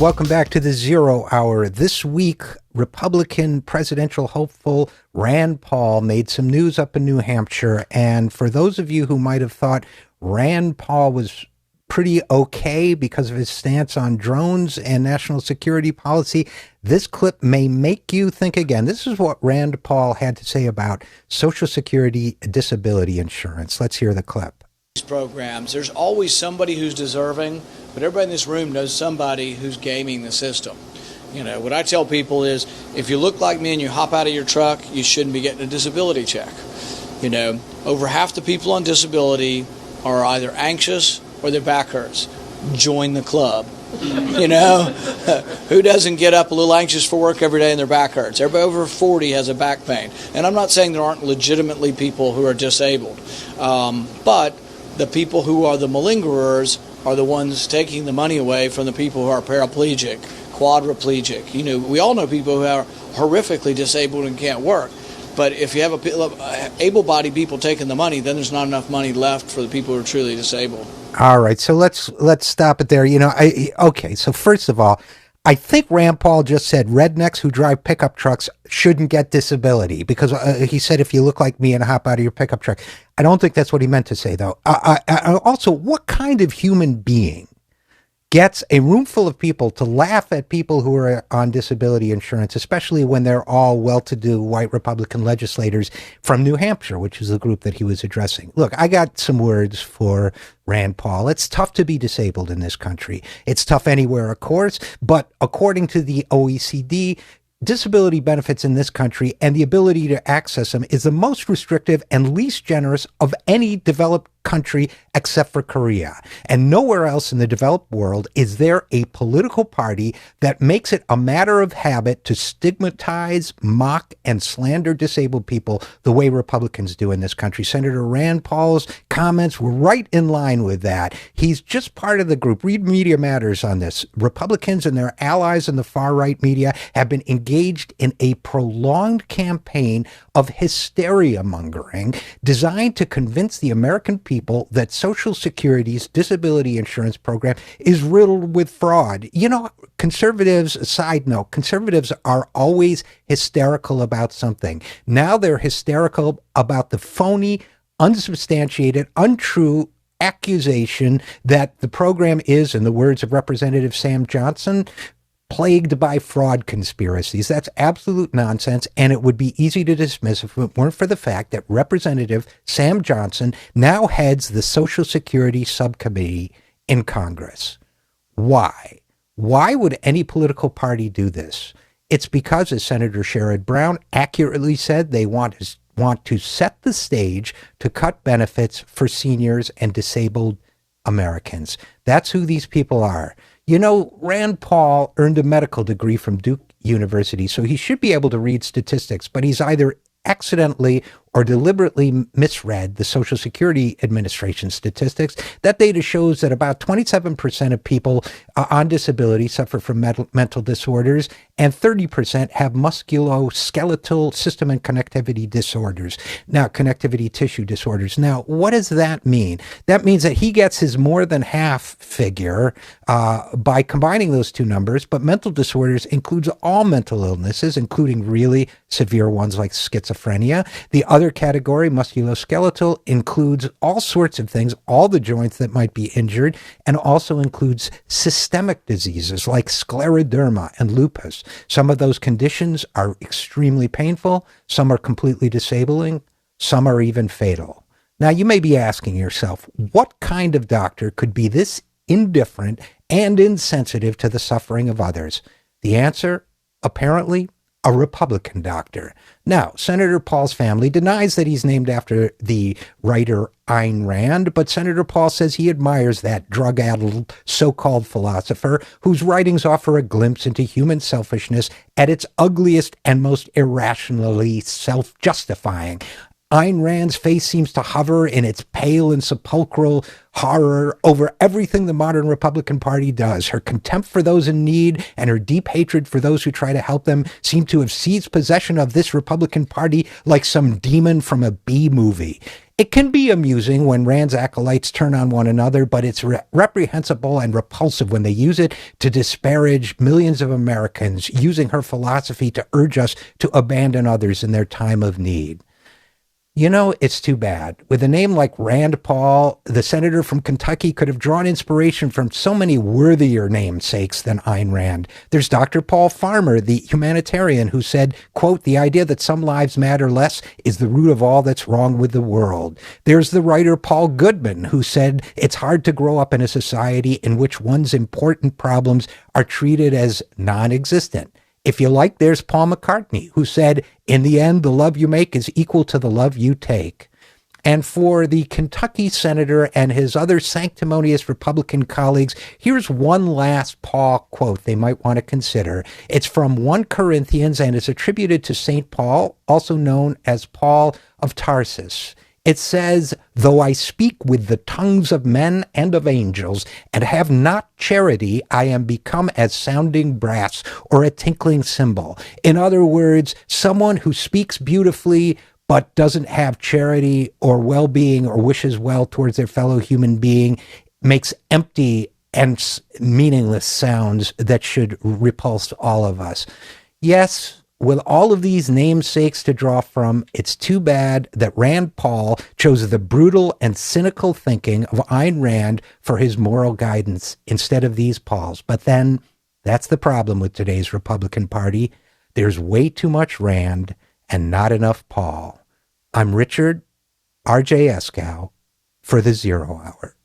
Welcome back to the Zero Hour. This week, Republican presidential hopeful Rand Paul made some news up in New Hampshire. And for those of you who might have thought Rand Paul was pretty okay because of his stance on drones and national security policy, this clip may make you think again. This is what Rand Paul had to say about Social Security disability insurance. Let's hear the clip. Programs, there's always somebody who's deserving, but everybody in this room knows somebody who's gaming the system. You know, what I tell people is, if you look like me and you hop out of your truck, you shouldn't be getting a disability check. You know, over half the people on disability are either anxious or their back hurts. Join the club. You know, who doesn't get up a little anxious for work every day and their back hurts? Everybody over 40 has a back pain. And I'm not saying there aren't legitimately people who are disabled, but the people who are the malingerers are the ones taking the money away from the people who are paraplegic, quadriplegic. You know, we all know people who are horrifically disabled and can't work. But if you have able-bodied people taking the money, then there's not enough money left for the people who are truly disabled. All right, so let's stop it there. You know, okay. So first of all, I think Rand Paul just said rednecks who drive pickup trucks shouldn't get disability because he said if you look like me and hop out of your pickup truck. I don't think that's what he meant to say, though. Also, what kind of human being gets a room full of people to laugh at people who are on disability insurance, especially when they're all well-to-do white Republican legislators from New Hampshire, which is the group that he was addressing? Look, I got some words for Rand Paul. It's tough to be disabled in this country. It's tough anywhere, of course, but according to the OECD, disability benefits in this country and the ability to access them is the most restrictive and least generous of any developed country except for Korea. And nowhere else in the developed world is there a political party that makes it a matter of habit to stigmatize, mock, and slander disabled people the way Republicans do in this country. Senator Rand Paul's comments were right in line with that. He's just part of the group. Read Media Matters on this. Republicans and their allies in the far-right media have been engaged in a prolonged campaign of hysteria mongering designed to convince the American people that Social Security's disability insurance program is riddled with fraud. You know, conservatives, side note, conservatives are always hysterical about something. Now they're hysterical about the phony, unsubstantiated, untrue accusation that the program is, in the words of Representative Sam Johnson, plagued by fraud conspiracies. That's absolute nonsense, and it would be easy to dismiss if it weren't for the fact that Representative Sam Johnson now heads the Social Security Subcommittee in Congress. Why? Why would any political party do this? It's because, as Senator Sherrod Brown accurately said, they want to set the stage to cut benefits for seniors and disabled Americans. That's who these people are. You know, Rand Paul earned a medical degree from Duke University, so he should be able to read statistics, but he's either accidentally or deliberately misread the Social Security Administration statistics. That data shows that about 27% of people on disability suffer from mental disorders, and 30% have musculoskeletal system and connectivity disorders. Now, connectivity tissue disorders. Now, what does that mean? That means that he gets his more than half figure by combining those two numbers, but mental disorders includes all mental illnesses, including really severe ones like schizophrenia. The other category, musculoskeletal, includes all sorts of things, all the joints that might be injured, and also includes systemic diseases like scleroderma and lupus. Some of those conditions are extremely painful, some are completely disabling, some are even fatal. Now, you may be asking yourself, what kind of doctor could be this indifferent and insensitive to the suffering of others? The answer, apparently, a Republican doctor. Now, Senator Paul's family denies that he's named after the writer Ayn Rand, but Senator Paul says he admires that drug-addled so-called philosopher whose writings offer a glimpse into human selfishness at its ugliest and most irrationally self-justifying. Ayn Rand's face seems to hover in its pale and sepulchral horror over everything the modern Republican Party does. Her contempt for those in need and her deep hatred for those who try to help them seem to have seized possession of this Republican Party like some demon from a B movie. It can be amusing when Rand's acolytes turn on one another, but it's reprehensible and repulsive when they use it to disparage millions of Americans, using her philosophy to urge us to abandon others in their time of need. You know, it's too bad. With a name like Rand Paul, the senator from Kentucky could have drawn inspiration from so many worthier namesakes than Ayn Rand. There's Dr. Paul Farmer, the humanitarian, who said, quote, "The idea that some lives matter less is the root of all that's wrong with the world." There's the writer Paul Goodman, who said, "It's hard to grow up in a society in which one's important problems are treated as non-existent." If you like, there's Paul McCartney, who said, "In the end, the love you make is equal to the love you take." And for the Kentucky senator and his other sanctimonious Republican colleagues, here's one last Paul quote they might want to consider. It's from 1 Corinthians and is attributed to St. Paul, also known as Paul of Tarsus. It says, "Though I speak with the tongues of men and of angels, and have not charity, I am become as sounding brass or a tinkling cymbal." In other words, someone who speaks beautifully but doesn't have charity or well-being or wishes well towards their fellow human being makes empty and meaningless sounds that should repulse all of us. Yes, with all of these namesakes to draw from, it's too bad that Rand Paul chose the brutal and cynical thinking of Ayn Rand for his moral guidance instead of these Pauls. But then, that's the problem with today's Republican Party. There's way too much Rand and not enough Paul. I'm Richard, RJ Eskow, for the Zero Hour.